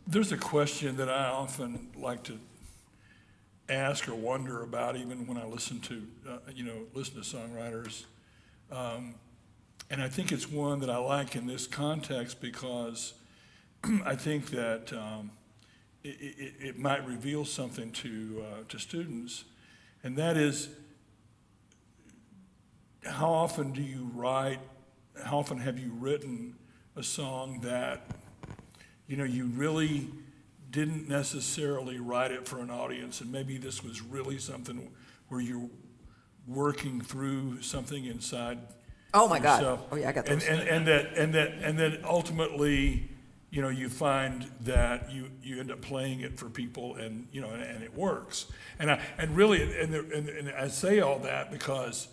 There's a question that I often like to ask or wonder about, even when I listen to songwriters, and I think it's one that I like in this context because I think that it might reveal something to students, and that is, how often do you write? How often have you written a song that you really didn't necessarily write it for an audience, and maybe this was really something where you're working through something inside Oh my yourself. God! Oh yeah, I got those. And that ultimately, you find that you end up playing it for people, and and it works. And I say all that because,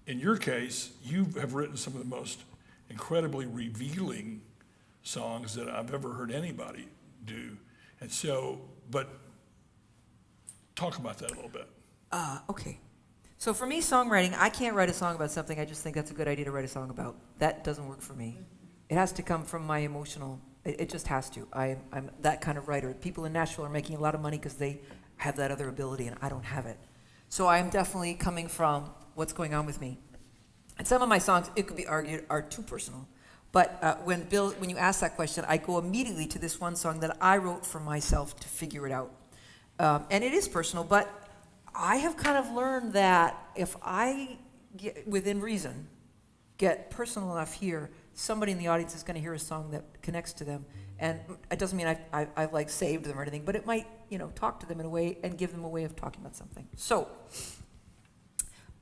in your case, you have written some of the most incredibly revealing songs that I've ever heard anybody do. And so, but talk about that a little bit. Okay. So for me, songwriting, I can't write a song about something I just think that's a good idea to write a song about. That doesn't work for me. It has to come from my emotional, it just has to. I'm that kind of writer. People in Nashville are making a lot of money because they have that other ability and I don't have it. So I'm definitely coming from what's going on with me. And some of my songs, it could be argued, are too personal. But when you ask that question, I go immediately to this one song that I wrote for myself to figure it out. And it is personal, but I have kind of learned that if I, within reason, get personal enough here, somebody in the audience is going to hear a song that connects to them. And it doesn't mean I've like saved them or anything, but it might, talk to them in a way and give them a way of talking about something. So,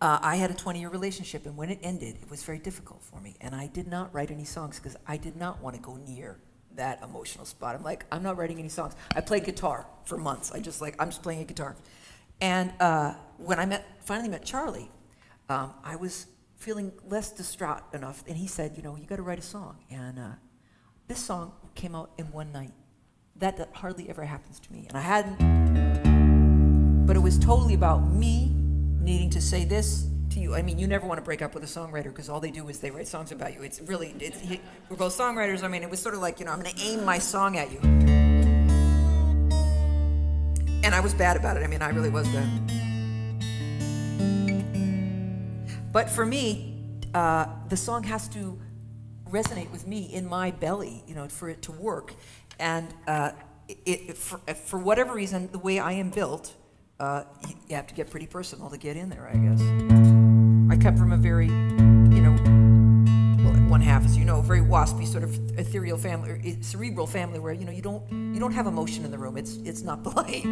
I had a 20-year relationship, and when it ended, it was very difficult for me. And I did not write any songs because I did not want to go near that emotional spot. I'm like, I'm not writing any songs. I played guitar for months. I'm just playing a guitar. And when I finally met Charlie, I was feeling less distraught enough, and he said, you got to write a song. And this song came out in one night. That hardly ever happens to me. And I hadn't, but it was totally about me needing to say this to you. I mean, you never want to break up with a songwriter because all they do is they write songs about you. We're both songwriters. I mean, it was sort of like, I'm going to aim my song at you. And I was bad about it. I mean, I really was bad. But for me, the song has to resonate with me in my belly, for it to work. And for whatever reason, the way I am built, you have to get pretty personal to get in there, I guess. I come from a very, one half, as very waspy, sort of ethereal family, or cerebral family, where you don't have emotion in the room. It's not polite.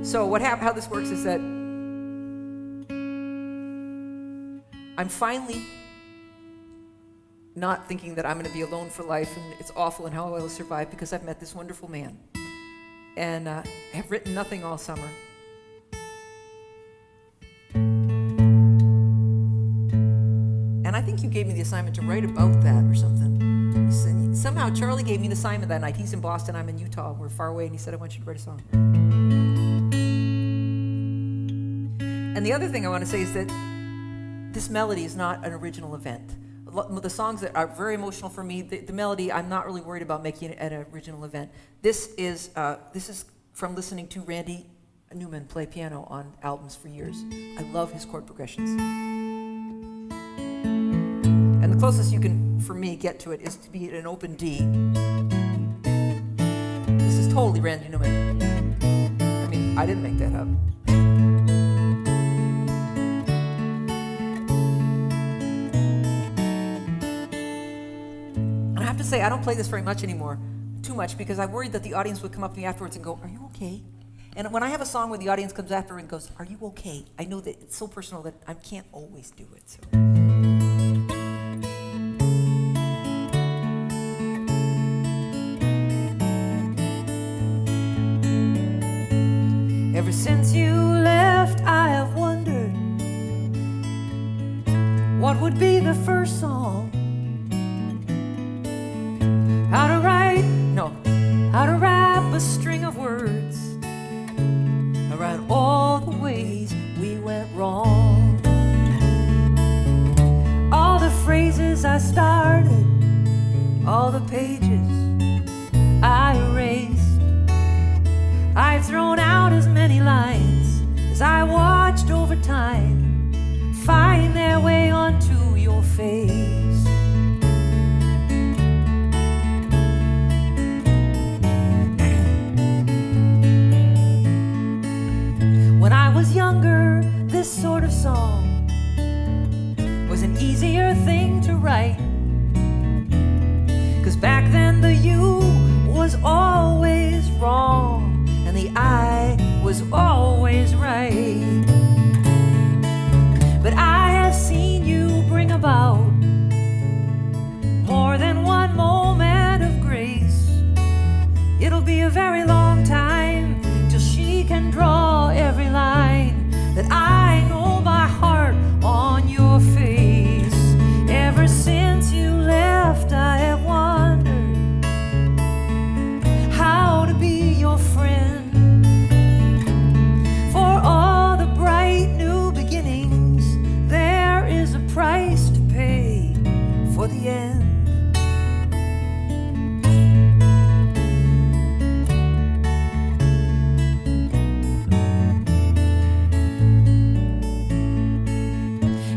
So how this works is that I'm finally not thinking that I'm going to be alone for life and it's awful and how I will survive, because I've met this wonderful man. And I have written nothing all summer. And I think you gave me the assignment to write about that or something. You said, somehow Charlie gave me the assignment that night. He's in Boston, I'm in Utah, we're far away, and he said, I want you to write a song. And the other thing I want to say is that this melody is not an original event. The songs that are very emotional for me, the melody, I'm not really worried about making it an original event. This is from listening to Randy Newman play piano on albums for years. I love his chord progressions. And the closest you can, for me, get to it is to be an open D. This is totally Randy Newman. I mean, I didn't make that up. Say I don't play this very much anymore, too much, because I worried that the audience would come up to me afterwards and go, are you okay? And when I have a song where the audience comes after and goes, are you okay? I know that it's so personal that I can't always do it. So. Ever since you left, I have wondered what would be the first song started, all the pages I erased. I've thrown out as many lines as I watched over time find their way onto your face. When I was younger, this sort of song was an easier thing to write, 'cause back then the you was always wrong and the I was always right. But I have seen you bring about more than one moment of grace. It'll be a very long time till she can draw every line that I know by heart on your face. Ever since you left, I have wondered how to be your friend. For all the bright new beginnings, there is a price to pay for the end.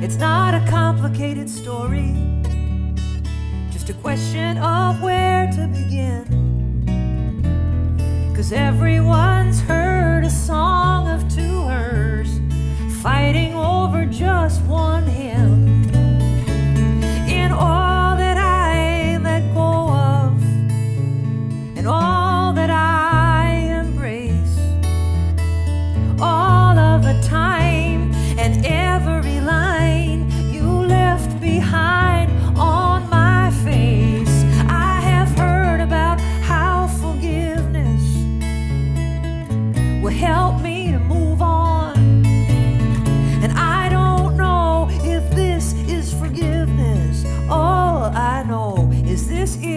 It's not a complicated story, just a question of where to begin. 'Cause everyone's heard a song of two hers fighting over just one hymn. In all that I let go of, and all that I embrace, all of the time and every line you left behind on my face. I have heard about how forgiveness will help me to move on, and I don't know if this is forgiveness. All I know is this is